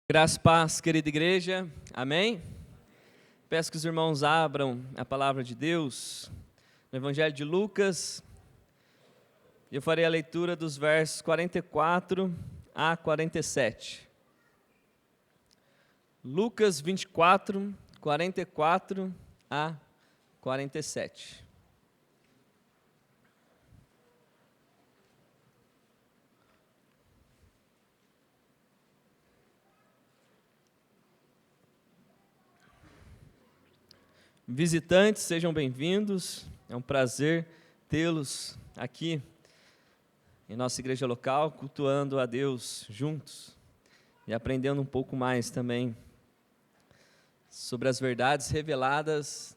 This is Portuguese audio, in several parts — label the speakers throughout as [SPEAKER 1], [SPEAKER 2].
[SPEAKER 1] Graça e paz, querida igreja, amém? Peço que os irmãos abram a palavra de Deus no Evangelho de Lucas. Eu farei a leitura dos versos 44 a 47. Lucas 24, 44 a 47. Visitantes, sejam bem-vindos, é um prazer tê-los aqui em nossa igreja local, cultuando a Deus juntos e aprendendo um pouco mais também sobre as verdades reveladas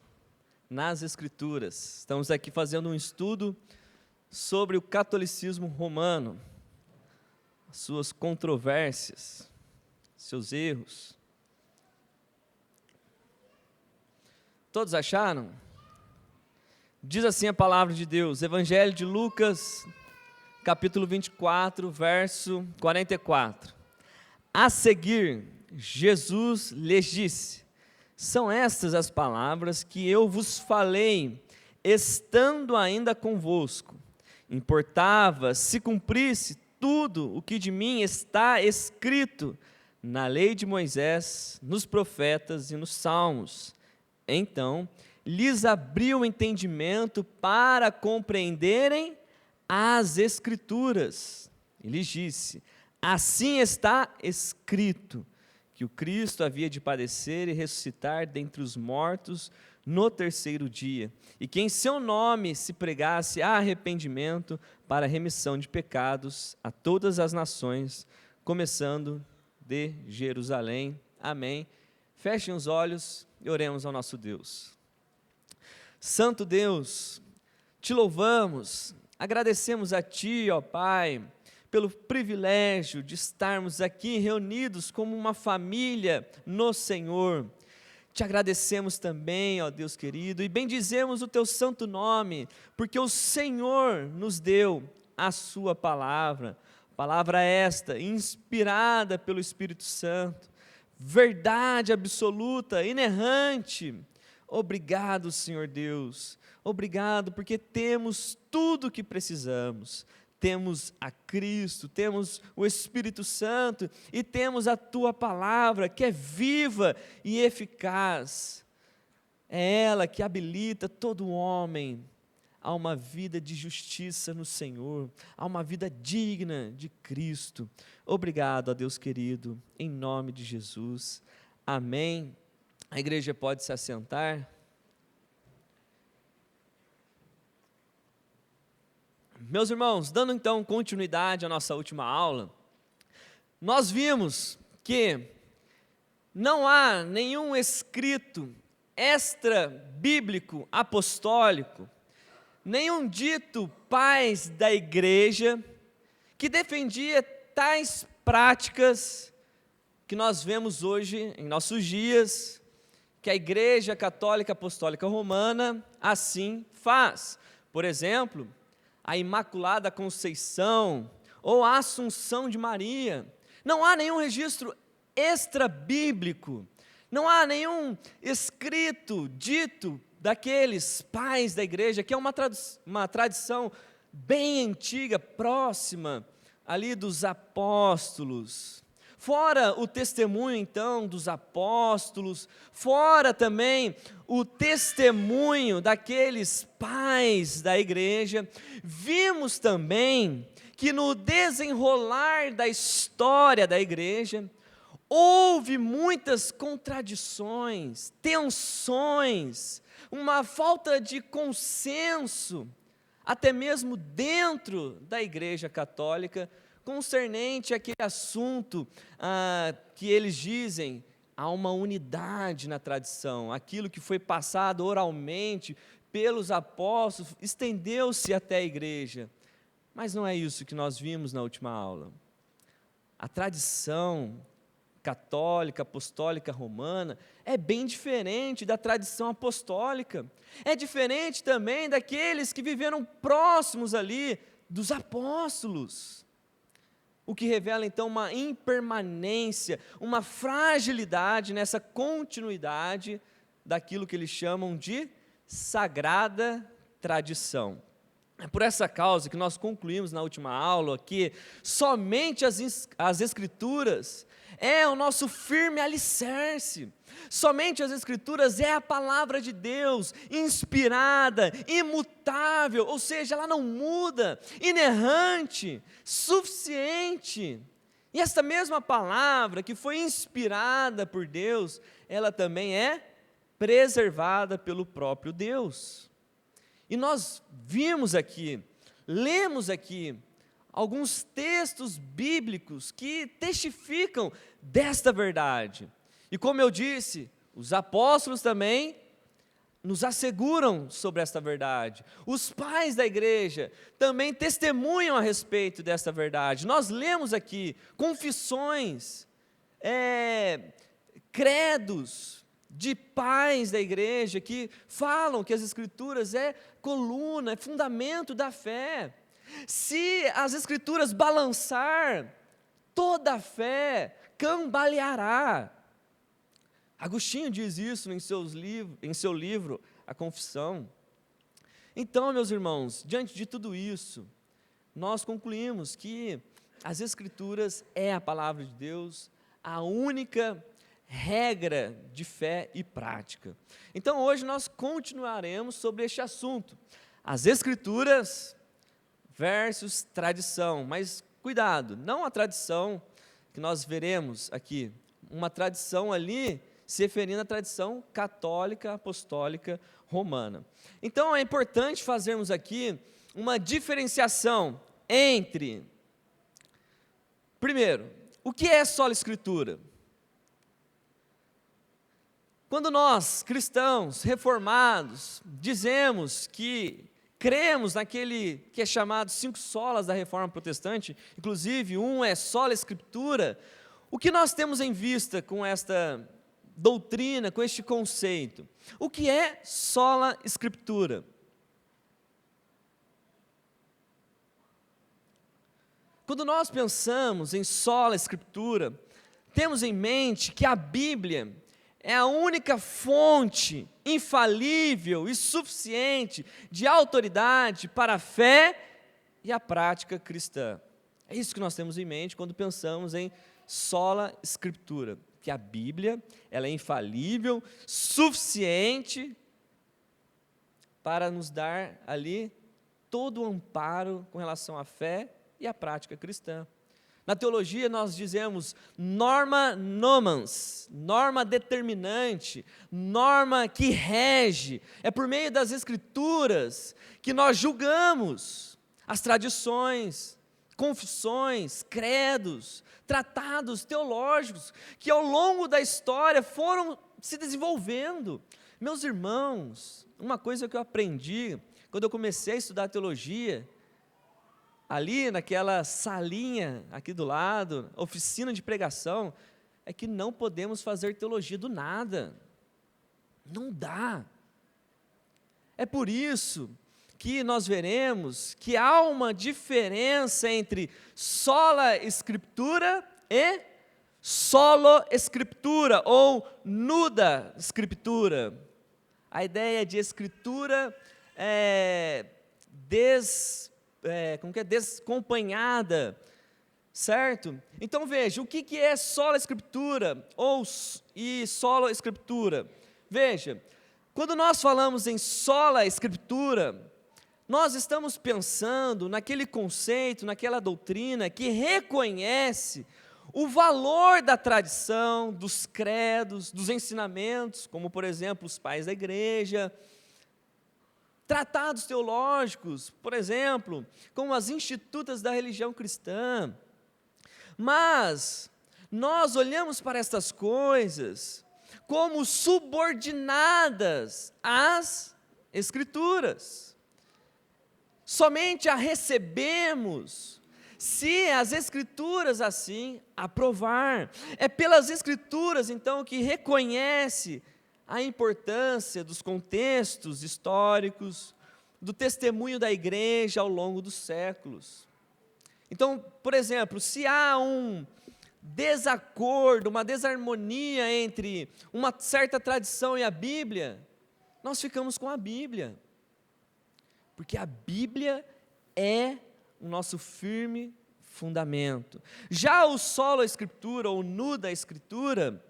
[SPEAKER 1] nas Escrituras. Estamos aqui fazendo um estudo sobre o catolicismo romano, as suas controvérsias, seus erros. Todos acharam? Diz assim a palavra de Deus, Evangelho de Lucas, capítulo 24, verso 44. A seguir, Jesus lhes disse: são estas as palavras que eu vos falei, estando ainda convosco. Importava se cumprisse tudo o que de mim está escrito na lei de Moisés, nos profetas e nos salmos. Então, lhes abriu o entendimento para compreenderem as Escrituras. E lhes disse: assim está escrito, que o Cristo havia de padecer e ressuscitar dentre os mortos no terceiro dia, e que em seu nome se pregasse arrependimento para remissão de pecados a todas as nações, começando de Jerusalém. Amém. Fechem os olhos e oremos ao nosso Deus. Santo Deus, te louvamos, agradecemos a Ti, ó Pai, pelo privilégio de estarmos aqui reunidos como uma família no Senhor. Te agradecemos também, ó Deus querido, e bendizemos o Teu santo nome, porque o Senhor nos deu a Sua palavra esta, inspirada pelo Espírito Santo, verdade absoluta, inerrante. Obrigado, Senhor Deus, obrigado porque temos tudo o que precisamos, temos a Cristo, temos o Espírito Santo e temos a Tua palavra que é viva e eficaz, é ela que habilita todo homem a uma vida de justiça no Senhor, a uma vida digna de Cristo. Obrigado, ó Deus querido, em nome de Jesus, amém. A igreja pode se assentar. Meus irmãos, dando então continuidade à nossa última aula, nós vimos que não há nenhum escrito extra-bíblico apostólico, nenhum dito pais da igreja que defendia tais práticas que nós vemos hoje em nossos dias, que a Igreja Católica Apostólica Romana assim faz. Por exemplo, a Imaculada Conceição ou a Assunção de Maria. Não há nenhum registro extra-bíblico, não há nenhum escrito, dito daqueles pais da igreja, que é uma tradição bem antiga, próxima ali dos apóstolos. Fora o testemunho então dos apóstolos, fora também o testemunho daqueles pais da igreja, vimos também que no desenrolar da história da igreja, houve muitas contradições, tensões, uma falta de consenso, até mesmo dentro da Igreja Católica, concernente àquele assunto que eles dizem, há uma unidade na tradição, aquilo que foi passado oralmente pelos apóstolos, estendeu-se até a igreja, mas não é isso que nós vimos na última aula. A tradição católica, apostólica, romana, é bem diferente da tradição apostólica, é diferente também daqueles que viveram próximos ali dos apóstolos. o que revela então uma impermanência, uma fragilidade nessa continuidade daquilo que eles chamam de sagrada tradição. É por essa causa que nós concluímos na última aula que somente as Escrituras é o nosso firme alicerce. Somente as Escrituras é a palavra de Deus, inspirada, imutável, ou seja, ela não muda, inerrante, suficiente. E esta mesma palavra que foi inspirada por Deus, ela também é preservada pelo próprio Deus. E nós vimos aqui, lemos aqui, alguns textos bíblicos que testificam desta verdade. E como eu disse, os apóstolos também nos asseguram sobre esta verdade. Os pais da igreja também testemunham a respeito desta verdade. Nós lemos aqui confissões, credos de pais da igreja que falam que as Escrituras é coluna, é fundamento da fé. Se as Escrituras balançar, toda a fé cambaleará. Agostinho diz isso em seu livro, A Confissão. Então, meus irmãos, diante de tudo isso, nós concluímos que as Escrituras é a palavra de Deus, a única regra de fé e prática. Então, hoje nós continuaremos sobre este assunto, as Escrituras versus tradição, mas cuidado, não a tradição que nós veremos aqui, uma tradição ali se referindo à tradição católica, apostólica, romana. Então é importante fazermos aqui uma diferenciação entre, primeiro, o que é sola Escritura? Quando nós, cristãos, reformados, dizemos que cremos naquele que é chamado 5 solas da Reforma Protestante, inclusive um é sola Escritura, o que nós temos em vista com esta doutrina, com este conceito? O que é sola Escritura? Quando nós pensamos em sola Escritura, temos em mente que a Bíblia é a única fonte infalível e suficiente de autoridade para a fé e a prática cristã. É isso que nós temos em mente quando pensamos em sola Escritura, que a Bíblia ela é infalível, suficiente para nos dar ali todo o amparo com relação à fé e à prática cristã. Na teologia nós dizemos norma nomans, norma determinante, norma que rege. É por meio das Escrituras que nós julgamos as tradições, confissões, credos, tratados teológicos que ao longo da história foram se desenvolvendo. Meus irmãos, uma coisa que eu aprendi quando eu comecei a estudar teologia, ali naquela salinha aqui do lado, oficina de pregação, é que não podemos fazer teologia do nada. Não dá. É por isso que nós veremos que há uma diferença entre sola Escritura e solo Escritura, ou nuda Escritura. A ideia de Escritura desacompanhada, certo? Então veja, o que é sola Escritura e solo Escritura? Veja, quando nós falamos em sola Escritura, nós estamos pensando naquele conceito, naquela doutrina que reconhece o valor da tradição, dos credos, dos ensinamentos, como por exemplo os pais da igreja, tratados teológicos, por exemplo, como as institutas da religião cristã. Mas nós olhamos para estas coisas como subordinadas às Escrituras. Somente a recebemos se as Escrituras assim aprovar. É pelas Escrituras, então, que reconhece a importância dos contextos históricos, do testemunho da igreja ao longo dos séculos. Então, por exemplo, se há um desacordo, uma desarmonia entre uma certa tradição e a Bíblia, nós ficamos com a Bíblia, porque a Bíblia é o nosso firme fundamento. Já o solo Escritura, ou nu da Escritura,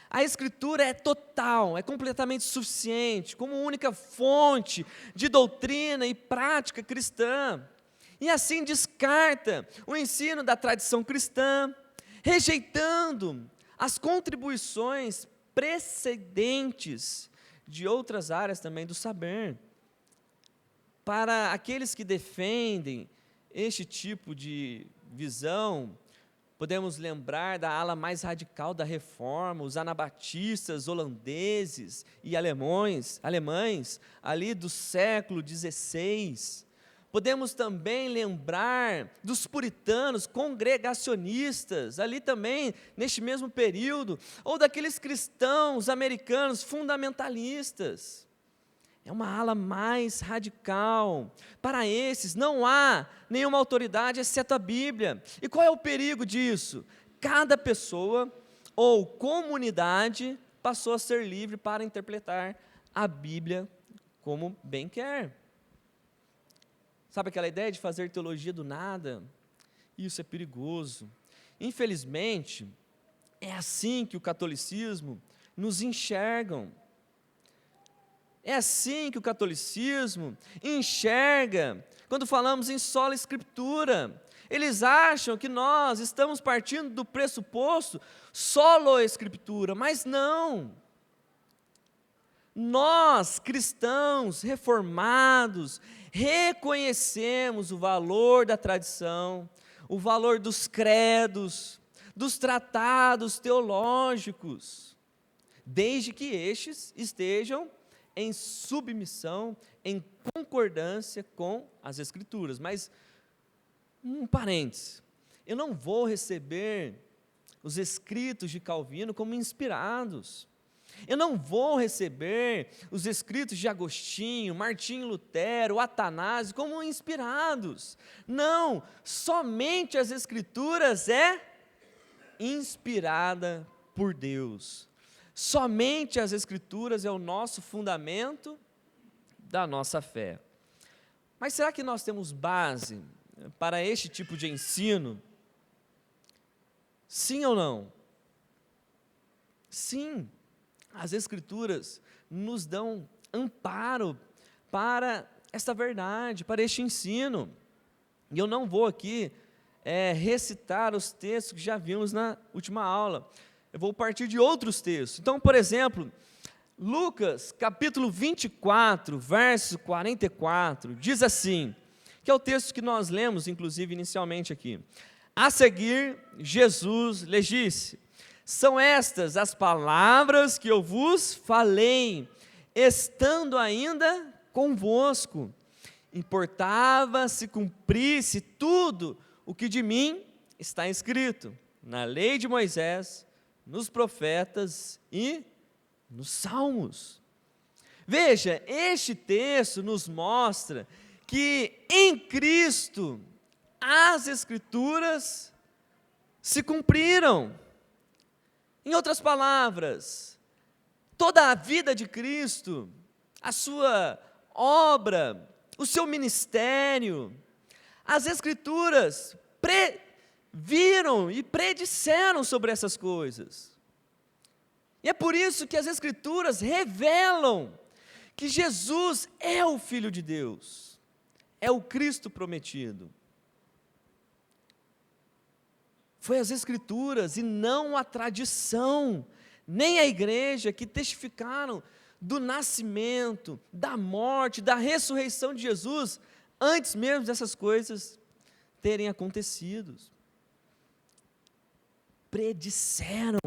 [SPEAKER 1] a Escritura é total, é completamente suficiente, como única fonte de doutrina e prática cristã, e assim descarta o ensino da tradição cristã, rejeitando as contribuições precedentes de outras áreas também do saber. Para aqueles que defendem este tipo de visão, podemos lembrar da ala mais radical da Reforma, os anabatistas holandeses e alemães ali do século XVI. Podemos também lembrar dos puritanos, congregacionistas, ali também, neste mesmo período, ou daqueles cristãos americanos fundamentalistas. É uma ala mais radical. Para esses não há nenhuma autoridade exceto a Bíblia. E qual é o perigo disso? Cada pessoa ou comunidade passou a ser livre para interpretar a Bíblia como bem quer. Sabe aquela ideia de fazer teologia do nada? Isso é perigoso. Infelizmente, é assim que o catolicismo nos enxergam. É assim que o catolicismo enxerga quando falamos em sola Escritura. Eles acham que nós estamos partindo do pressuposto solo Escritura, mas não. Nós, cristãos reformados, reconhecemos o valor da tradição, o valor dos credos, dos tratados teológicos, desde que estes estejam em submissão, em concordância com as Escrituras. Mas, um parênteses, eu não vou receber os escritos de Calvino como inspirados. Eu não vou receber os escritos de Agostinho, Martinho Lutero, Atanásio como inspirados. Não, somente as Escrituras é inspirada por Deus. Somente as Escrituras é o nosso fundamento da nossa fé. Mas será que nós temos base para este tipo de ensino? Sim ou não? Sim. As Escrituras nos dão amparo para esta verdade, para este ensino. E eu não vou aqui recitar os textos que já vimos na última aula. Eu vou partir de outros textos. Então, por exemplo, Lucas, capítulo 24, verso 44, diz assim, que é o texto que nós lemos, inclusive, inicialmente aqui. A seguir, Jesus lhes disse: são estas as palavras que eu vos falei, estando ainda convosco. Importava se cumprisse tudo o que de mim está escrito na lei de Moisés, nos profetas e nos salmos. Veja, este texto nos mostra que em Cristo as Escrituras se cumpriram. Em outras palavras, toda a vida de Cristo, a sua obra, o seu ministério, as Escrituras viram e predisseram sobre essas coisas. E é por isso que as Escrituras revelam que Jesus é o Filho de Deus, é o Cristo prometido. Foi as Escrituras e não a tradição, nem a igreja que testificaram do nascimento, da morte, da ressurreição de Jesus, antes mesmo dessas coisas terem acontecido. Predisseram.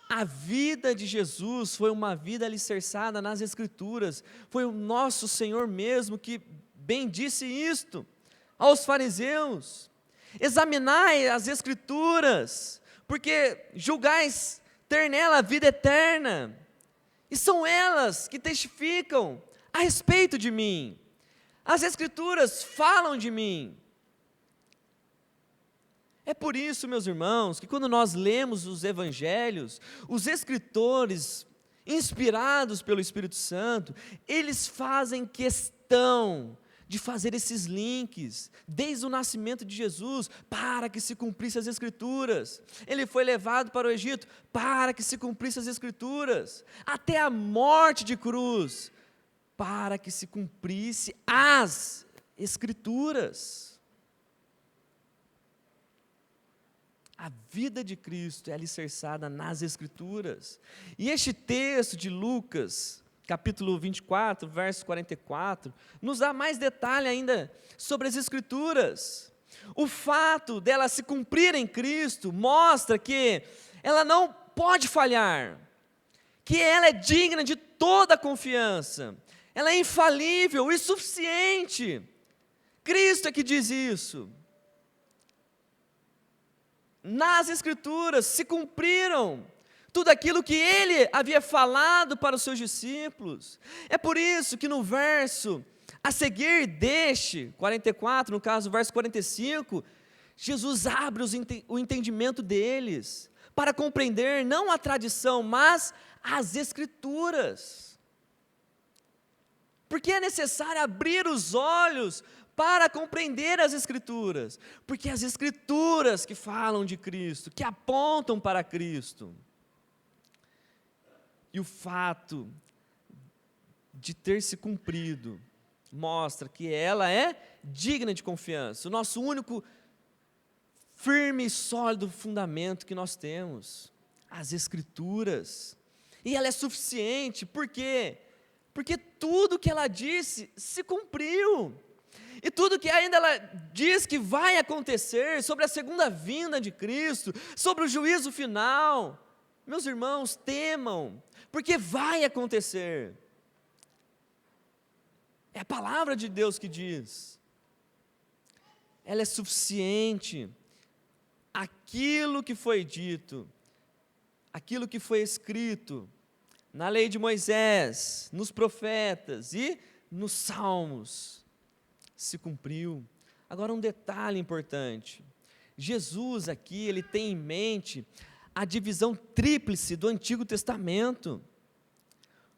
[SPEAKER 1] A vida de Jesus foi uma vida alicerçada nas Escrituras. Foi o nosso Senhor mesmo que bem disse isto aos fariseus: examinai as Escrituras, porque julgais ter nela a vida eterna, e são elas que testificam a respeito de mim. As Escrituras falam de mim. É por isso, meus irmãos, que quando nós lemos os evangelhos, os escritores, inspirados pelo Espírito Santo, eles fazem questão de fazer esses links, desde o nascimento de Jesus, para que se cumprisse as Escrituras. Ele foi levado para o Egito, para que se cumprisse as Escrituras, até a morte de cruz, para que se cumprisse as Escrituras. A vida de Cristo é alicerçada nas Escrituras. E este texto de Lucas, capítulo 24, verso 44, nos dá mais detalhe ainda sobre as Escrituras. O fato dela se cumprir em Cristo mostra que ela não pode falhar, que ela é digna de toda a confiança, ela é infalível e suficiente. Cristo é que diz isso. Nas Escrituras se cumpriram tudo aquilo que ele havia falado para os seus discípulos. É por isso que no verso a seguir deste, 44, no caso o verso 45, Jesus abre o entendimento deles, para compreender não a tradição, mas as Escrituras. Porque é necessário abrir os olhos para compreender as Escrituras, porque as Escrituras que falam de Cristo, que apontam para Cristo. E o fato de ter se cumprido mostra que ela é digna de confiança, o nosso único firme e sólido fundamento que nós temos, as Escrituras. E ela é suficiente, por quê? Porque tudo que ela disse se cumpriu. E tudo que ainda ela diz que vai acontecer, sobre a segunda vinda de Cristo, sobre o juízo final, meus irmãos, temam, porque vai acontecer. É a palavra de Deus que diz. Ela é suficiente. Aquilo que foi dito, aquilo que foi escrito na lei de Moisés, nos profetas e nos salmos, se cumpriu. Agora um detalhe importante, Jesus aqui, ele tem em mente a divisão tríplice do Antigo Testamento,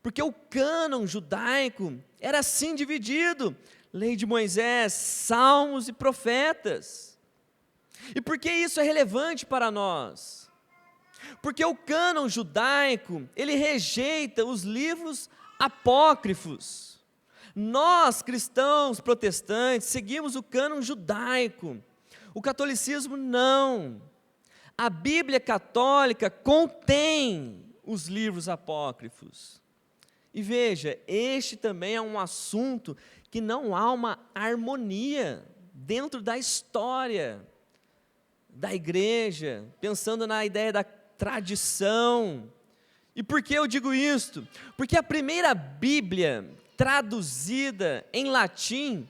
[SPEAKER 1] porque o cânon judaico era assim dividido, lei de Moisés, salmos e profetas. E por que isso é relevante para nós? Porque o cânon judaico, ele rejeita os livros apócrifos. Nós, cristãos protestantes, seguimos o cânon judaico, o catolicismo não. A Bíblia católica contém os livros apócrifos. E veja, este também é um assunto que não há uma harmonia dentro da história da igreja, pensando na ideia da tradição. E por que eu digo isto? Porque a primeira Bíblia traduzida em latim,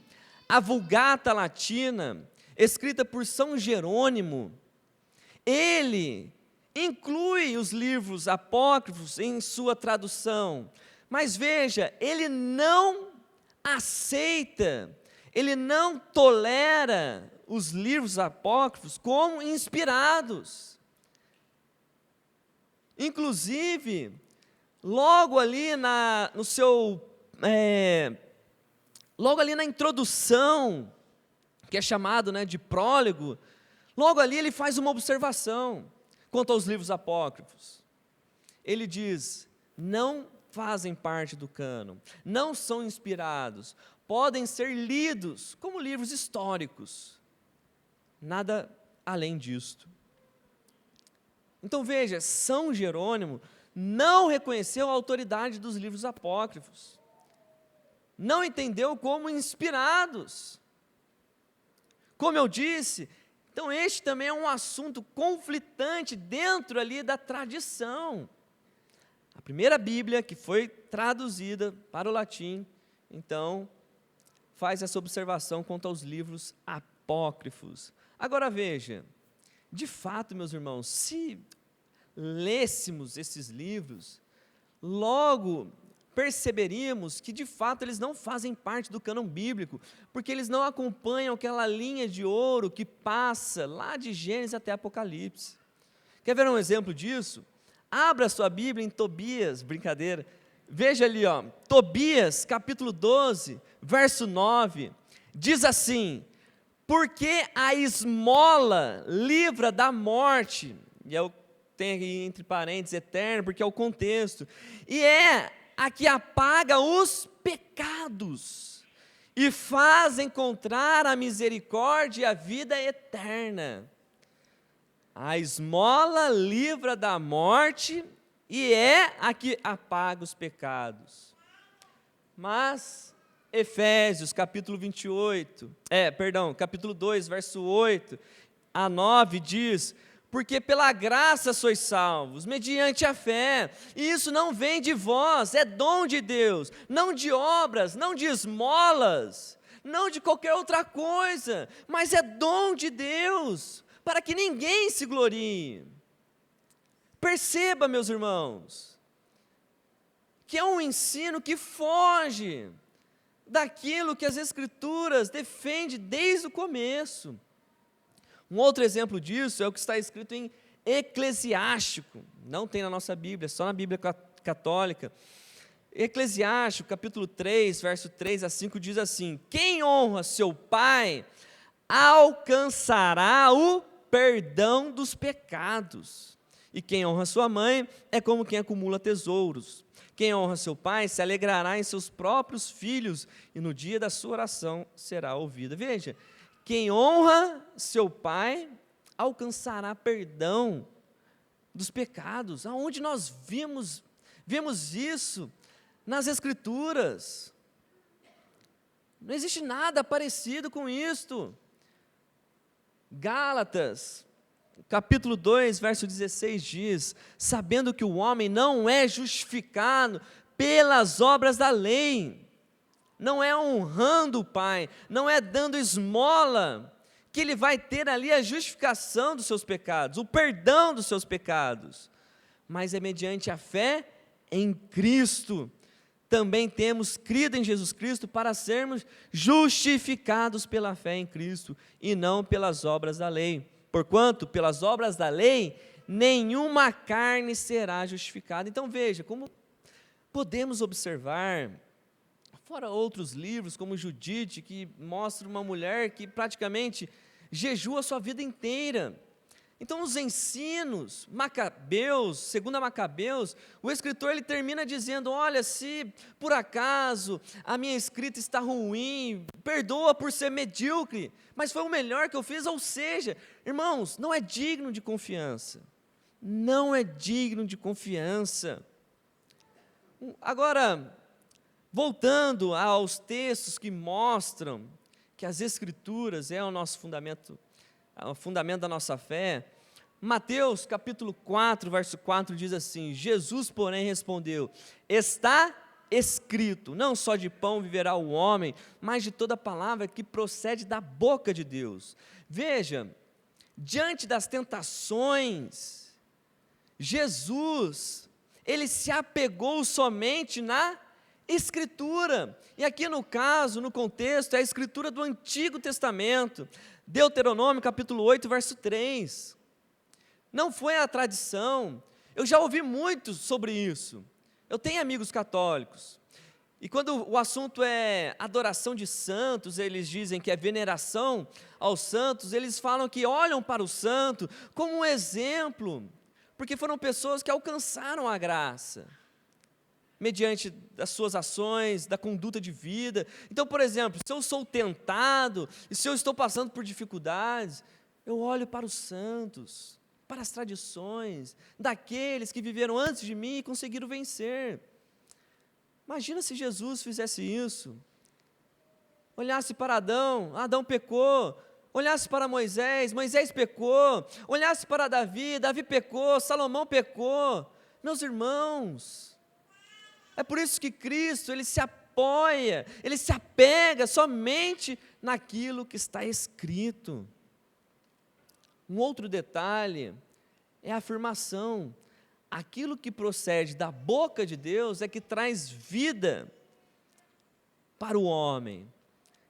[SPEAKER 1] a Vulgata Latina, escrita por São Jerônimo, ele inclui os livros apócrifos em sua tradução, mas veja, ele não aceita, ele não tolera os livros apócrifos como inspirados. Inclusive, logo ali logo ali na introdução, que é chamado de prólogo, logo ali ele faz uma observação quanto aos livros apócrifos. Ele diz: não fazem parte do cânon, não são inspirados, podem ser lidos como livros históricos, nada além disto. Então veja, São Jerônimo não reconheceu a autoridade dos livros apócrifos, não entendeu como inspirados. Como eu disse, então este também é um assunto conflitante dentro ali da tradição. A primeira Bíblia que foi traduzida para o latim, então, faz essa observação quanto aos livros apócrifos. Agora veja, de fato, meus irmãos, se lêssemos esses livros, logo perceberíamos que de fato eles não fazem parte do cânon bíblico, porque eles não acompanham aquela linha de ouro que passa lá de Gênesis até Apocalipse. Quer ver um exemplo disso? Abra sua Bíblia em Tobias, brincadeira. Veja ali, Tobias, capítulo 12, verso 9, diz assim: porque a esmola livra da morte, e eu tenho aqui entre parênteses eterno, porque é o contexto, e é a que apaga os pecados, e faz encontrar a misericórdia e a vida eterna. A esmola livra da morte, e é a que apaga os pecados. Mas Efésios, capítulo 2, verso 8 a 9 diz: porque pela graça sois salvos, mediante a fé, e isso não vem de vós, é dom de Deus, não de obras, não de esmolas, não de qualquer outra coisa, mas é dom de Deus, para que ninguém se glorie. Perceba, meus irmãos, que é um ensino que foge daquilo que as Escrituras defendem desde o começo. Um outro exemplo disso é o que está escrito em Eclesiástico, não tem na nossa Bíblia, só na Bíblia católica. Eclesiástico, capítulo 3, verso 3 a 5, diz assim: quem honra seu pai alcançará o perdão dos pecados, e quem honra sua mãe é como quem acumula tesouros. Quem honra seu pai se alegrará em seus próprios filhos, e no dia da sua oração será ouvida. Veja, quem honra seu pai alcançará perdão dos pecados. Aonde nós vemos isso? Nas Escrituras. Não existe nada parecido com isto. Gálatas, capítulo 2, verso 16 diz: sabendo que o homem não é justificado pelas obras da lei, não é honrando o pai, não é dando esmola, que ele vai ter ali a justificação dos seus pecados, o perdão dos seus pecados, mas é mediante a fé em Cristo. Também temos crido em Jesus Cristo para sermos justificados pela fé em Cristo, e não pelas obras da lei. Porquanto, pelas obras da lei, nenhuma carne será justificada. Então veja, como podemos observar, fora outros livros, como Judite, que mostra uma mulher que praticamente jejua a sua vida inteira. Então, os ensinos, Macabeus, segundo Macabeus, o escritor ele termina dizendo: olha, se por acaso a minha escrita está ruim, perdoa por ser medíocre, mas foi o melhor que eu fiz. Ou seja, irmãos, não é digno de confiança, não é digno de confiança. Agora, voltando aos textos que mostram que as Escrituras é o nosso fundamento, o fundamento da nossa fé, Mateus capítulo 4, verso 4 diz assim: Jesus, porém, respondeu: está escrito, não só de pão viverá o homem, mas de toda palavra que procede da boca de Deus. Veja, diante das tentações, Jesus, ele se apegou somente na Escritura, e aqui no caso, no contexto, é a Escritura do Antigo Testamento, Deuteronômio capítulo 8, verso 3, não foi a tradição. Eu já ouvi muito sobre isso, eu tenho amigos católicos, e quando o assunto é adoração de santos, eles dizem que é veneração aos santos, eles falam que olham para o santo como um exemplo, porque foram pessoas que alcançaram a graça, mediante das suas ações, da conduta de vida. Então, por exemplo, se eu sou tentado, e se eu estou passando por dificuldades, eu olho para os santos, para as tradições, daqueles que viveram antes de mim e conseguiram vencer. Imagina se Jesus fizesse isso, olhasse para Adão, Adão pecou, olhasse para Moisés, Moisés pecou, olhasse para Davi, Davi pecou, Salomão pecou. Meus irmãos, é por isso que Cristo, ele se apoia, ele se apega somente naquilo que está escrito. Um outro detalhe é a afirmação: aquilo que procede da boca de Deus é que traz vida para o homem.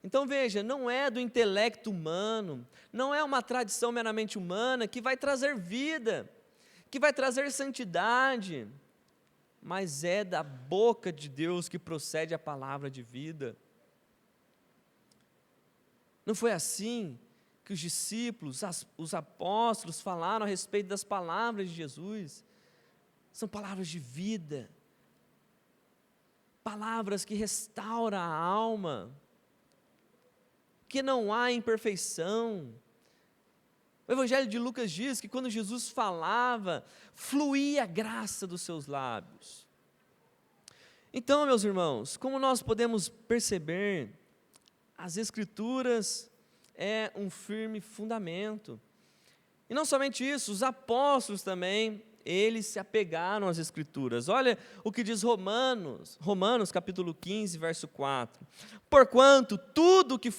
[SPEAKER 1] Então veja, não é do intelecto humano, não é uma tradição meramente humana que vai trazer vida, que vai trazer santidade, mas é da boca de Deus que procede a palavra de vida. Não foi assim que os discípulos, os apóstolos falaram a respeito das palavras de Jesus? São palavras de vida, palavras que restauram a alma, que não há imperfeição. O Evangelho de Lucas diz que quando Jesus falava, fluía a graça dos seus lábios. Então, meus irmãos, como nós podemos perceber, as Escrituras é um firme fundamento. E não somente isso, os apóstolos também, eles se apegaram às Escrituras. Olha o que diz Romanos capítulo 15, verso 4. Porquanto tudo que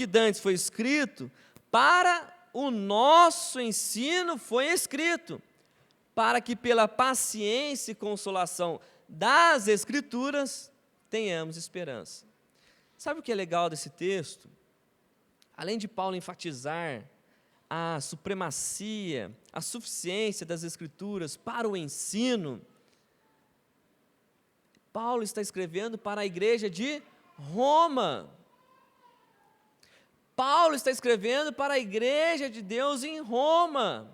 [SPEAKER 1] dantes foi escrito, para o nosso ensino foi escrito, para que pela paciência e consolação das Escrituras tenhamos esperança. Sabe o que é legal desse texto? Além de Paulo enfatizar a supremacia, a suficiência das Escrituras para o ensino, Paulo está escrevendo para a igreja de Roma. Paulo está escrevendo para a igreja de Deus em Roma.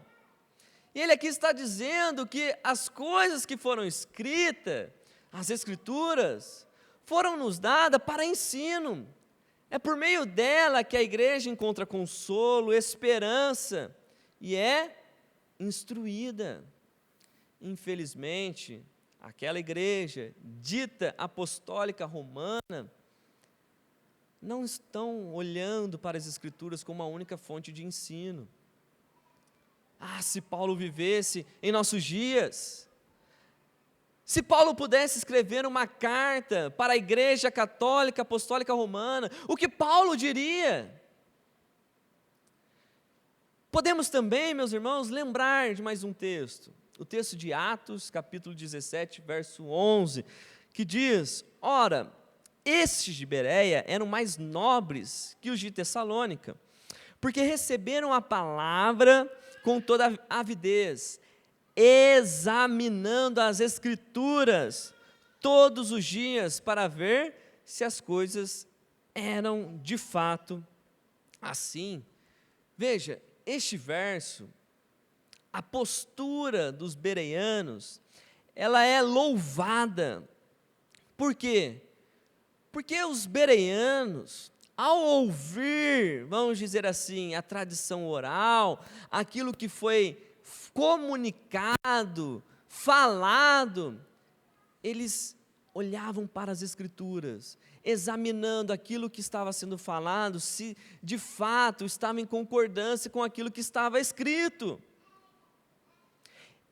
[SPEAKER 1] E ele aqui está dizendo que as coisas que foram escritas, as Escrituras, foram nos dadas para ensino. É por meio dela que a igreja encontra consolo, esperança e é instruída. Infelizmente, aquela igreja dita apostólica romana não estão olhando para as Escrituras como a única fonte de ensino. Se Paulo vivesse em nossos dias, se Paulo pudesse escrever uma carta para a igreja católica apostólica romana, o que Paulo diria? Podemos também, meus irmãos, lembrar de mais um texto, o texto de Atos, capítulo 17, verso 11, que diz: ora, estes de Bereia eram mais nobres que os de Tessalônica, porque receberam a palavra com toda avidez, examinando as Escrituras todos os dias para ver se as coisas eram de fato assim. Veja, este verso, a postura dos bereanos, ela é louvada. Por quê? Porque os bereanos, ao ouvir, vamos dizer assim, a tradição oral, aquilo que foi comunicado, falado, eles olhavam para as Escrituras, examinando aquilo que estava sendo falado, se de fato estava em concordância com aquilo que estava escrito.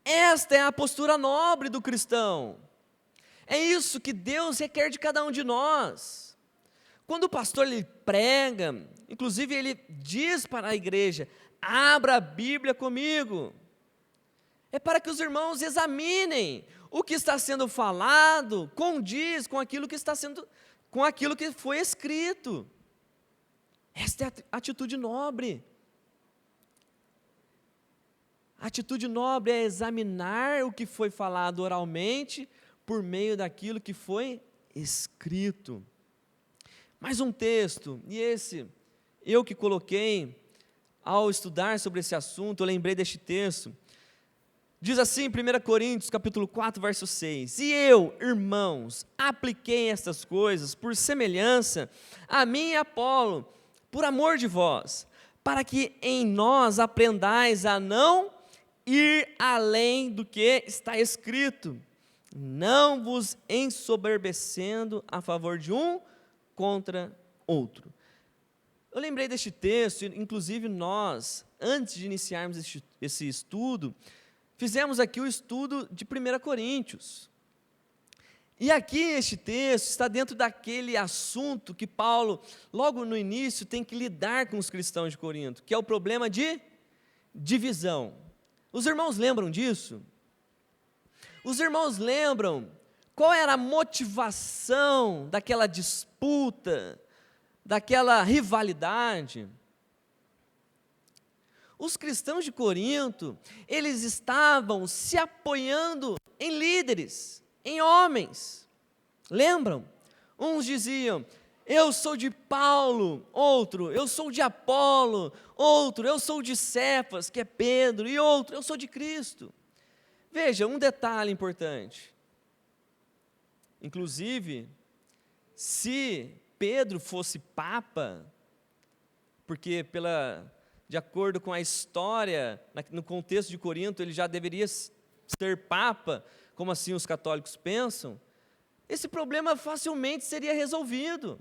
[SPEAKER 1] Esta é a postura nobre do cristão. É isso que Deus requer de cada um de nós. Quando o pastor ele prega, inclusive ele diz para a igreja: abra a Bíblia comigo. É para que os irmãos examinem o que está sendo falado, condiz com aquilo que com aquilo que foi escrito. Esta é a atitude nobre. A atitude nobre é examinar o que foi falado oralmente por meio daquilo que foi escrito. Mais um texto, e esse eu que coloquei ao estudar sobre esse assunto, eu lembrei deste texto. Diz assim, 1 Coríntios, capítulo 4, verso 6, e eu, irmãos, apliquei estas coisas por semelhança a mim e a Apolo, por amor de vós, para que em nós aprendais a não ir além do que está escrito, não vos ensoberbecendo a favor de um contra outro. Eu lembrei deste texto, inclusive nós, antes de iniciarmos esse estudo, fizemos aqui o estudo de 1 Coríntios. E aqui este texto está dentro daquele assunto que Paulo, logo no início, tem que lidar com os cristãos de Corinto, que é o problema de divisão. Os irmãos lembram disso? Os irmãos lembram qual era a motivação daquela disputa, daquela rivalidade? Os cristãos de Corinto, eles estavam se apoiando em líderes, em homens. Lembram? Uns diziam: eu sou de Paulo, outro, eu sou de Apolo, outro, eu sou de Cefas, que é Pedro, e outro, eu sou de Cristo. Veja, um detalhe importante. Inclusive, se Pedro fosse papa, porque de acordo com a história, no contexto de Corinto, ele já deveria ser papa, como assim os católicos pensam, esse problema facilmente seria resolvido.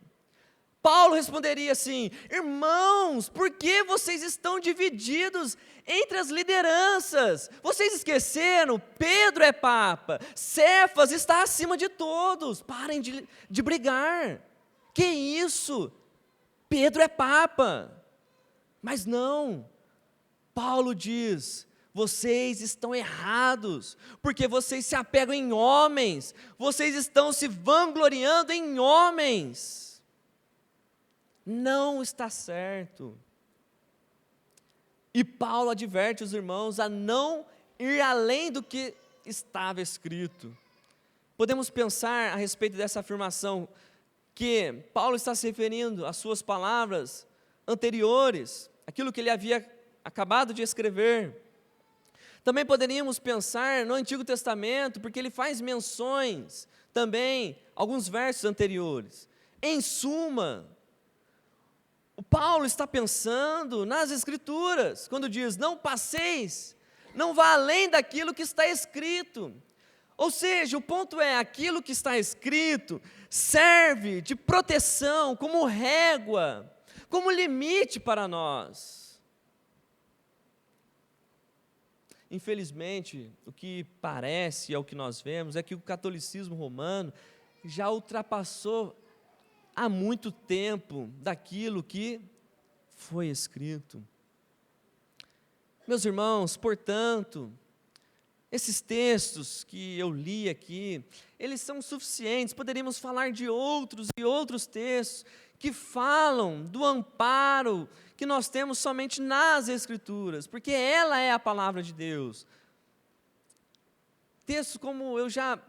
[SPEAKER 1] Paulo responderia assim: irmãos, por que vocês estão divididos entre as lideranças? Vocês esqueceram? Pedro é papa, Cefas está acima de todos, parem de brigar. Que isso? Pedro é papa. Mas não, Paulo diz: vocês estão errados, porque vocês se apegam em homens, vocês estão se vangloriando em homens. Não está certo. E Paulo adverte os irmãos a não ir além do que estava escrito. Podemos pensar a respeito dessa afirmação, que Paulo está se referindo às suas palavras anteriores, aquilo que ele havia acabado de escrever. Também poderíamos pensar no Antigo Testamento, porque ele faz menções também, alguns versos anteriores. Em suma, o Paulo está pensando nas Escrituras, quando diz: não passeis, não vá além daquilo que está escrito. Ou seja, o ponto é, aquilo que está escrito serve de proteção, como régua, como limite para nós. Infelizmente, o que parece, é o que nós vemos, é que o catolicismo romano já ultrapassou há muito tempo daquilo que foi escrito. Meus irmãos, portanto, esses textos que eu li aqui, eles são suficientes. Poderíamos falar de outros e outros textos que falam do amparo que nós temos somente nas Escrituras, porque ela é a palavra de Deus. Textos como eu já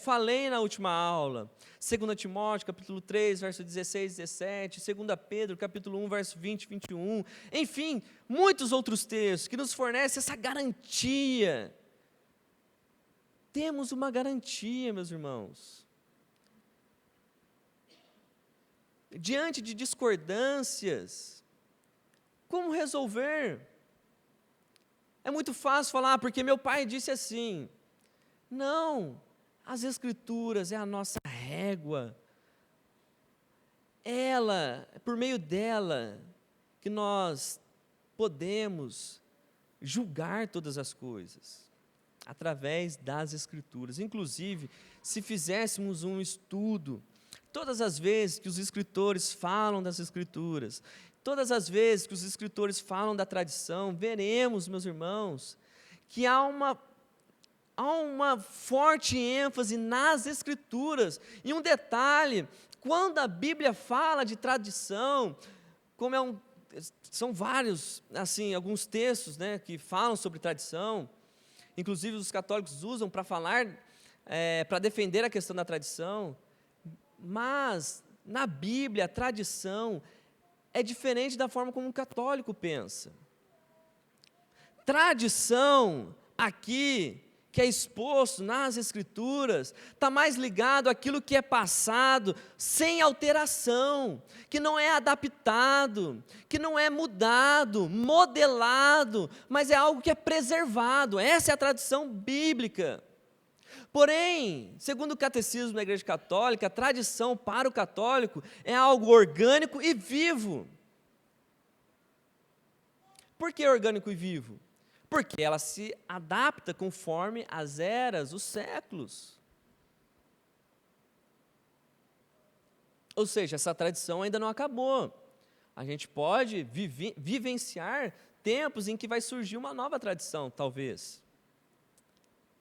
[SPEAKER 1] falei na última aula, 2 Timóteo, capítulo 3, verso 16 e 17, 2 Pedro, capítulo 1, verso 20 e 21, enfim, muitos outros textos que nos fornecem essa garantia. Temos uma garantia, meus irmãos. Diante de discordâncias, como resolver? É muito fácil falar, porque meu pai disse assim. Não, as Escrituras é a nossa régua. Por meio dela, que nós podemos julgar todas as coisas, através das Escrituras. Inclusive, se fizéssemos um estudo, todas as vezes que os escritores falam das Escrituras, todas as vezes que os escritores falam da tradição, veremos, meus irmãos, que há uma forte ênfase nas Escrituras. E um detalhe, quando a Bíblia fala de tradição, são vários, assim, alguns textos, né, que falam sobre tradição, inclusive os católicos usam para falar, para defender a questão da tradição, mas na Bíblia a tradição é diferente da forma como um católico pensa. Tradição aqui, que é exposto nas Escrituras, está mais ligado àquilo que é passado sem alteração, que não é adaptado, que não é mudado, modelado, mas é algo que é preservado. Essa é a tradição bíblica. Porém, segundo o catecismo da Igreja Católica, a tradição para o católico é algo orgânico e vivo. Por que orgânico e vivo? Porque ela se adapta conforme as eras, os séculos. Ou seja, essa tradição ainda não acabou. A gente pode vivenciar tempos em que vai surgir uma nova tradição, talvez,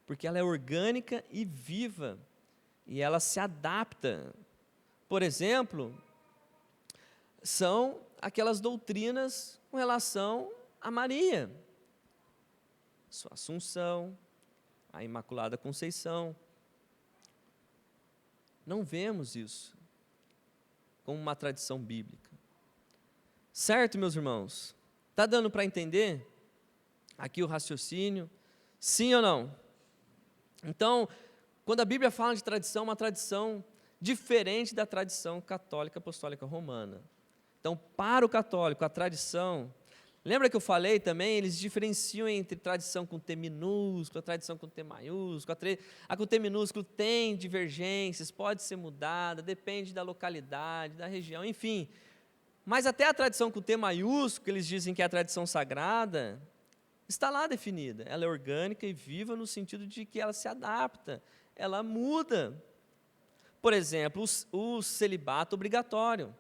[SPEAKER 1] porque ela é orgânica e viva, e ela se adapta. Por exemplo, são aquelas doutrinas com relação a Maria, sua Assunção, a Imaculada Conceição. Não vemos isso como uma tradição bíblica. Certo, meus irmãos? Está dando para entender aqui o raciocínio? Sim ou não? Então, quando a Bíblia fala de tradição, uma tradição diferente da tradição católica apostólica romana. Então, para o católico, a tradição, lembra que eu falei também, eles diferenciam entre tradição com T minúsculo, a tradição com T maiúsculo, a com T minúsculo tem divergências, pode ser mudada, depende da localidade, da região, enfim. Mas até a tradição com T maiúsculo, que eles dizem que é a tradição sagrada, está lá definida. Ela é orgânica e viva no sentido de que ela se adapta, ela muda. Por exemplo, o celibato obrigatório.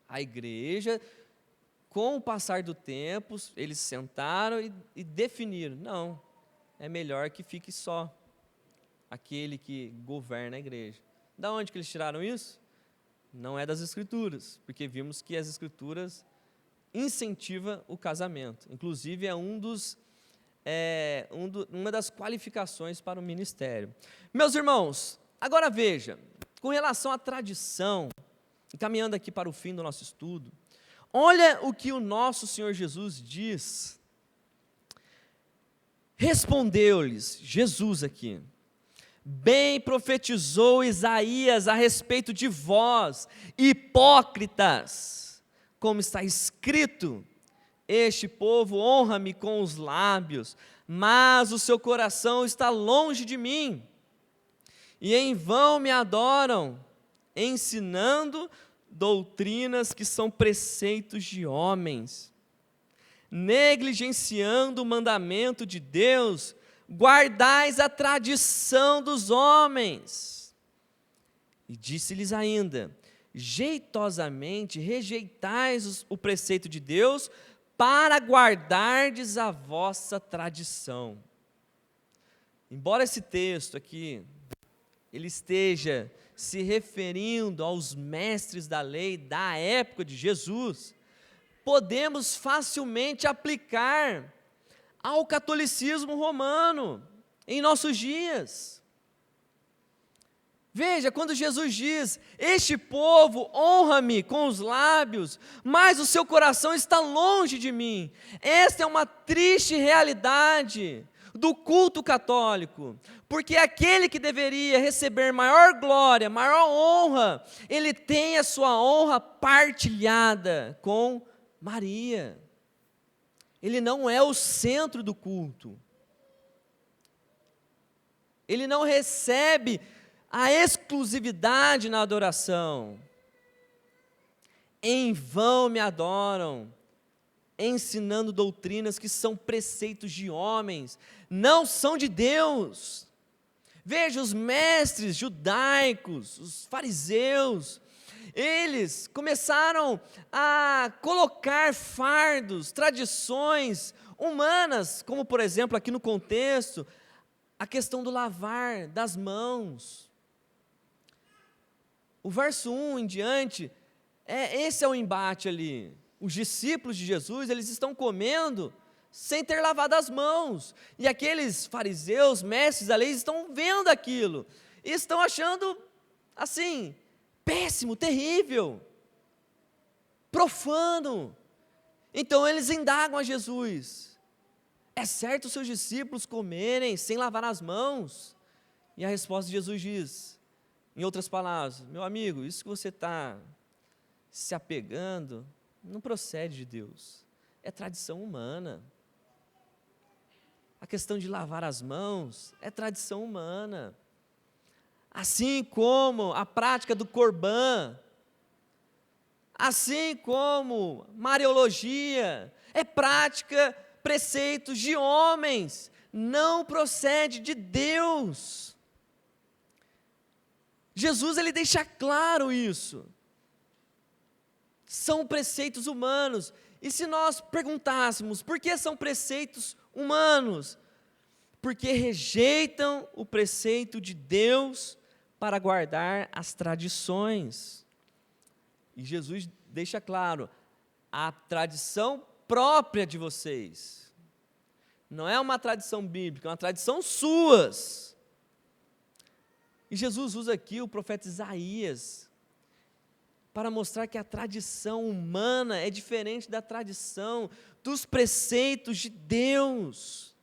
[SPEAKER 1] A igreja, com o passar do tempo, eles sentaram e definiram, não, é melhor que fique só aquele que governa a igreja. Da onde que eles tiraram isso? Não é das Escrituras, porque vimos que as Escrituras incentivam o casamento. Inclusive, é uma das qualificações para o ministério. Meus irmãos, agora veja, com relação à tradição, encaminhando aqui para o fim do nosso estudo, olha o que o nosso Senhor Jesus diz. Respondeu-lhes, Jesus aqui, bem profetizou Isaías a respeito de vós, hipócritas, como está escrito, este povo honra-me com os lábios, mas o seu coração está longe de mim, e em vão me adoram, ensinando doutrinas que são preceitos de homens, negligenciando o mandamento de Deus, guardais a tradição dos homens. E disse-lhes ainda, jeitosamente rejeitais o preceito de Deus, para guardardes a vossa tradição. Embora esse texto aqui, ele esteja se referindo aos mestres da lei da época de Jesus, podemos facilmente aplicar ao catolicismo romano em nossos dias. Veja, quando Jesus diz, este povo honra-me com os lábios, mas o seu coração está longe de mim. Esta é uma triste realidade do culto católico, porque aquele que deveria receber maior glória, maior honra, ele tem a sua honra partilhada com Maria. Ele não é o centro do culto. Ele não recebe a exclusividade na adoração. Em vão me adoram, ensinando doutrinas que são preceitos de homens, não são de Deus. Veja, os mestres judaicos, os fariseus, eles começaram a colocar fardos, tradições humanas, como por exemplo aqui no contexto, a questão do lavar das mãos. O verso 1 em diante, esse é o embate ali. Os discípulos de Jesus, eles estão comendo sem ter lavado as mãos. E aqueles fariseus, mestres da lei, estão vendo aquilo. E estão achando, assim, péssimo, terrível, profano. Então eles indagam a Jesus. É certo os seus discípulos comerem sem lavar as mãos? E a resposta de Jesus diz, em outras palavras, meu amigo, isso que você está se apegando, não procede de Deus, é tradição humana. A questão de lavar as mãos é tradição humana. Assim como a prática do Corbã, assim como Mariologia, é prática, preceitos de homens, não procede de Deus. Jesus, ele deixa claro isso. são preceitos humanos. E se nós perguntássemos, por que são preceitos humanos? Porque rejeitam o preceito de Deus para guardar as tradições. E Jesus deixa claro, a tradição própria de vocês. Não é uma tradição bíblica, é uma tradição suas. E Jesus usa aqui o profeta Isaías para mostrar que a tradição humana é diferente da tradição dos preceitos de Deus.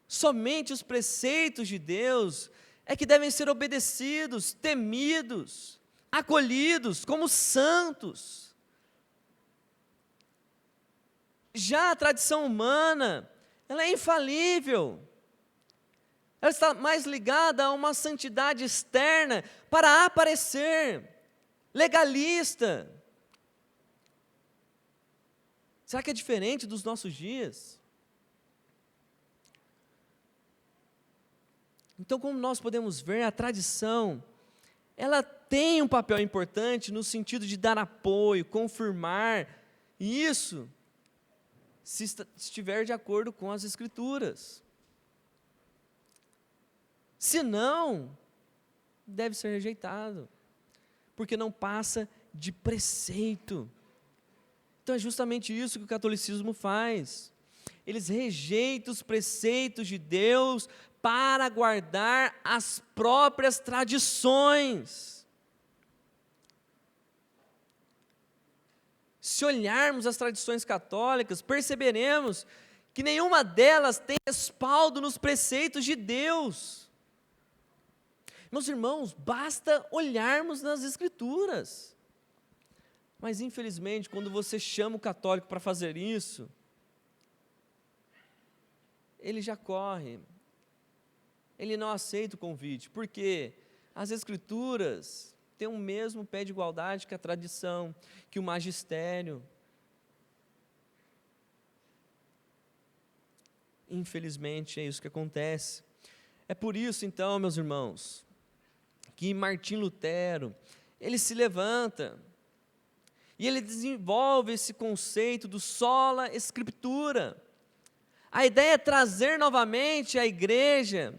[SPEAKER 1] Somente os preceitos de Deus é que devem ser obedecidos, temidos, acolhidos como santos. Já a tradição humana, ela é infalível. Ela está mais ligada a uma santidade externa para aparecer, legalista. Será que é diferente dos nossos dias? Então, como nós podemos ver, a tradição, ela tem um papel importante no sentido de dar apoio, confirmar, e isso se estiver de acordo com as Escrituras. Se não, deve ser rejeitado, porque não passa de preceito. Então é justamente isso que o catolicismo faz. Eles rejeitam os preceitos de Deus para guardar as próprias tradições. Se olharmos as tradições católicas, perceberemos que nenhuma delas tem respaldo nos preceitos de Deus. Meus irmãos, basta olharmos nas Escrituras. Mas, infelizmente, quando você chama o católico para fazer isso, ele já corre. Ele não aceita o convite, porque as Escrituras têm o mesmo pé de igualdade que a tradição, que o magistério. Infelizmente, é isso que acontece. É por isso, então, meus irmãos, que Martim Lutero, ele se levanta e ele desenvolve esse conceito do sola scriptura. A ideia é trazer novamente a igreja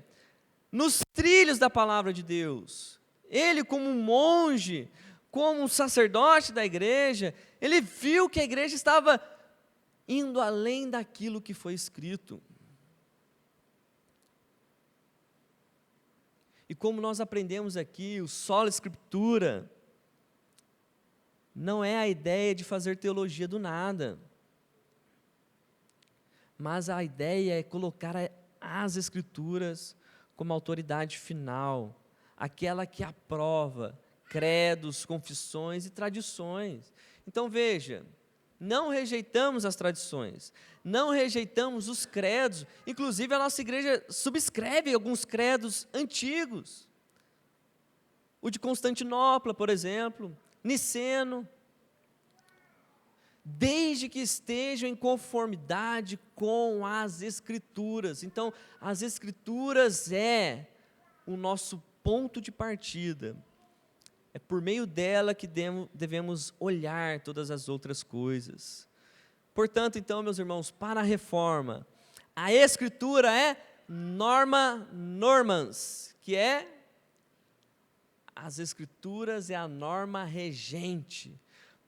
[SPEAKER 1] nos trilhos da palavra de Deus. Ele, como um monge, como um sacerdote da igreja, ele viu que a igreja estava indo além daquilo que foi escrito. E como nós aprendemos aqui, o sola scriptura não é a ideia de fazer teologia do nada, mas a ideia é colocar as Escrituras como autoridade final, aquela que aprova credos, confissões e tradições. Então veja, não rejeitamos as tradições, não rejeitamos os credos, inclusive a nossa igreja subscreve alguns credos antigos, o de Constantinopla, por exemplo, Niceno, desde que estejam em conformidade com as Escrituras. Então, as Escrituras é o nosso ponto de partida. É por meio dela que devemos olhar todas as outras coisas. Portanto, então, meus irmãos, para a reforma, a Escritura é norma normans, que é as Escrituras é a norma regente.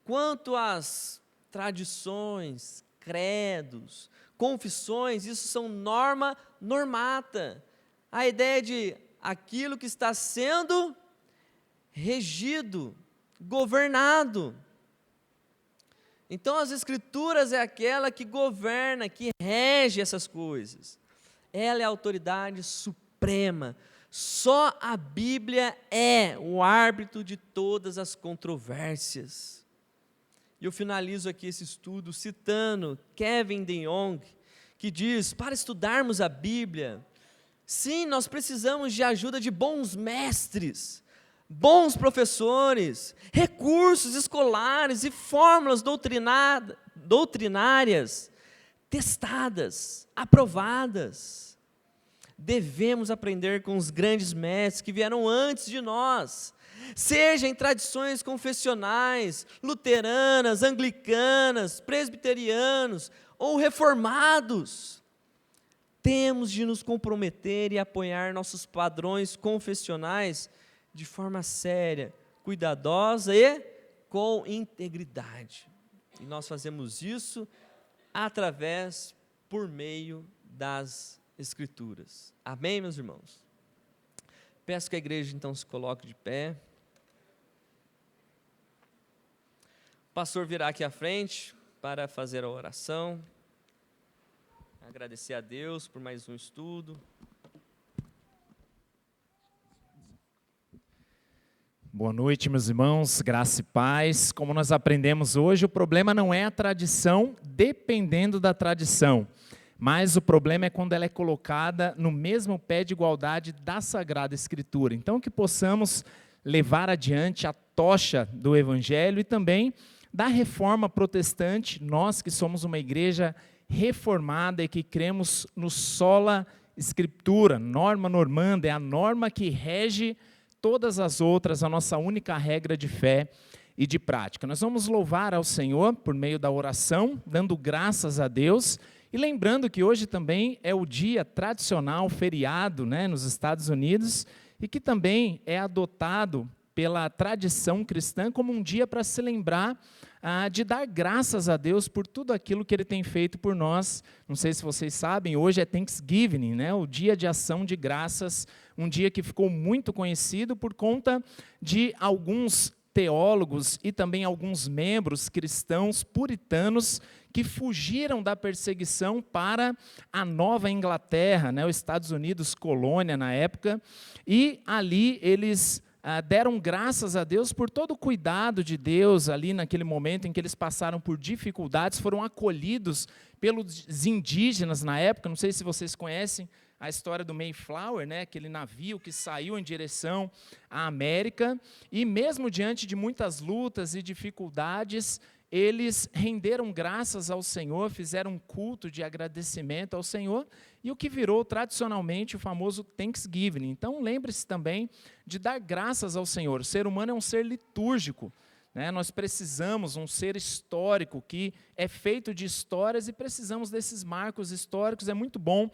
[SPEAKER 1] Quanto às tradições, credos, confissões, isso são norma normata. A ideia de aquilo que está sendo regido, governado. Então as Escrituras é aquela que governa, que rege essas coisas. Ela é a autoridade suprema. Só a Bíblia é o árbitro de todas as controvérsias. E eu finalizo aqui esse estudo citando Kevin DeYoung, que diz, para estudarmos a Bíblia, sim, nós precisamos de ajuda de bons mestres, bons professores, recursos escolares e fórmulas doutrinárias, testadas, aprovadas. devemos aprender com os grandes mestres que vieram antes de nós, seja em tradições confessionais, luteranas, anglicanas, presbiterianos ou reformados. Temos de nos comprometer e apoiar nossos padrões confessionais de forma séria, cuidadosa e com integridade. E nós fazemos isso por meio das Escrituras. Amém, meus irmãos? Peço que a igreja então se coloque de pé. O pastor virá aqui à frente para fazer a oração. Agradecer a Deus por mais um estudo.
[SPEAKER 2] Boa noite, meus irmãos, graça e paz. Como nós aprendemos hoje, o problema não é a tradição dependendo da tradição, mas o problema é quando ela é colocada no mesmo pé de igualdade da Sagrada Escritura. Então, que possamos levar adiante a tocha do Evangelho e também da reforma protestante, nós que somos uma igreja reformada e que cremos no sola Escritura, norma normanda, é a norma que rege todas as outras, a nossa única regra de fé e de prática. Nós vamos louvar ao Senhor por meio da oração, dando graças a Deus e lembrando que hoje também é o dia tradicional, feriado, nos Estados Unidos, e que também é adotado pela tradição cristã como um dia para se lembrar de dar graças a Deus por tudo aquilo que Ele tem feito por nós. Não sei se vocês sabem, hoje é Thanksgiving, o dia de ação de graças, um dia que ficou muito conhecido por conta de alguns teólogos e também alguns membros cristãos puritanos que fugiram da perseguição para a Nova Inglaterra, os Estados Unidos, colônia na época, e ali eles deram graças a Deus por todo o cuidado de Deus ali naquele momento em que eles passaram por dificuldades, foram acolhidos pelos indígenas na época. Não sei se vocês conhecem a história do Mayflower, aquele navio que saiu em direção à América, e mesmo diante de muitas lutas e dificuldades, eles renderam graças ao Senhor, fizeram um culto de agradecimento ao Senhor, e o que virou tradicionalmente o famoso Thanksgiving. Então lembre-se também de dar graças ao Senhor. O ser humano é um ser litúrgico, nós precisamos, um ser histórico que é feito de histórias, e precisamos desses marcos históricos. É muito bom,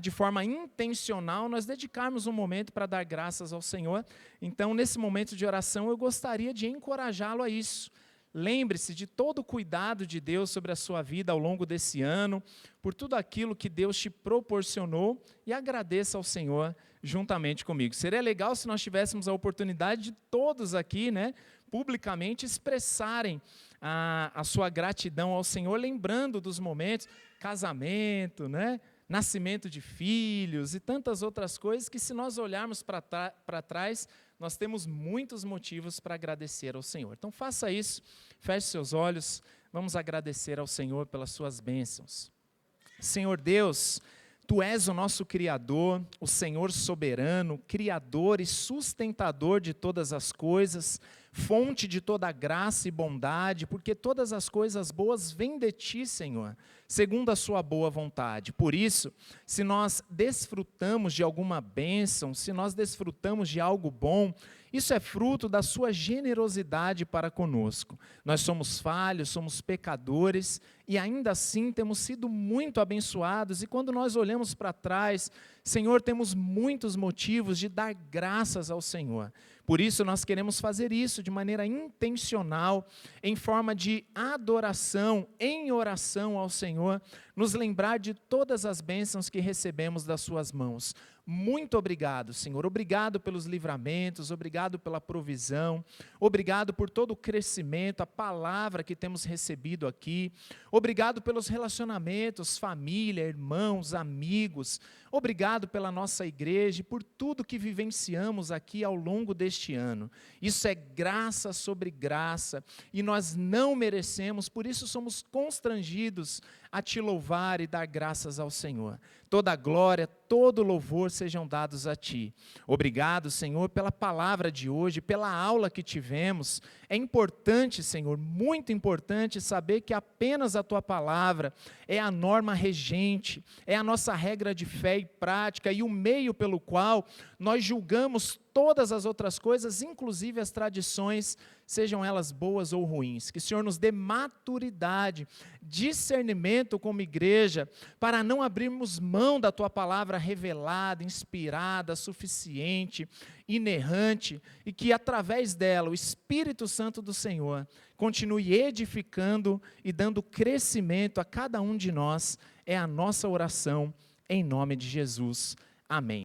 [SPEAKER 2] de forma intencional, nós dedicarmos um momento para dar graças ao Senhor. Então, nesse momento de oração, eu gostaria de encorajá-lo a isso. Lembre-se de todo o cuidado de Deus sobre a sua vida ao longo desse ano, por tudo aquilo que Deus te proporcionou, e agradeça ao Senhor juntamente comigo. Seria legal se nós tivéssemos a oportunidade de todos aqui, publicamente expressarem a sua gratidão ao Senhor, lembrando dos momentos, casamento, nascimento de filhos e tantas outras coisas que, se nós olharmos para trás, nós temos muitos motivos para agradecer ao Senhor. Então faça isso, feche seus olhos, vamos agradecer ao Senhor pelas suas bênçãos. Senhor Deus, Tu és o nosso Criador, o Senhor soberano, Criador e sustentador de todas as coisas, fonte de toda graça e bondade, porque todas as coisas boas vêm de Ti, Senhor, segundo a Sua boa vontade. Por isso, se nós desfrutamos de alguma bênção, se nós desfrutamos de algo bom, isso é fruto da Sua generosidade para conosco. Nós somos falhos, somos pecadores, e ainda assim temos sido muito abençoados, e quando nós olhamos para trás, Senhor, temos muitos motivos de dar graças ao Senhor. Por isso nós queremos fazer isso de maneira intencional, em forma de adoração, em oração ao Senhor, nos lembrar de todas as bênçãos que recebemos das Suas mãos. Muito obrigado, Senhor. Obrigado pelos livramentos, obrigado pela provisão, obrigado por todo o crescimento, a palavra que temos recebido aqui, obrigado pelos relacionamentos, família, irmãos, amigos, obrigado pela nossa igreja e por tudo que vivenciamos aqui ao longo deste ano. Isso é graça sobre graça e nós não merecemos, por isso somos constrangidos a Te louvar e dar graças ao Senhor. toda a glória, todo louvor sejam dados a Ti. Obrigado, Senhor, pela palavra de hoje, pela aula que tivemos. É importante, Senhor, muito importante saber que apenas a Tua palavra é a norma regente, é a nossa regra de fé e prática e o meio pelo qual nós julgamos todas as outras coisas, inclusive as tradições, sejam elas boas ou ruins. Que o Senhor nos dê maturidade, discernimento como igreja, para não abrirmos mão da Tua palavra revelada, inspirada, suficiente, inerrante, e que através dela o Espírito Santo do Senhor continue edificando e dando crescimento a cada um de nós. É a nossa oração em nome de Jesus. Amém.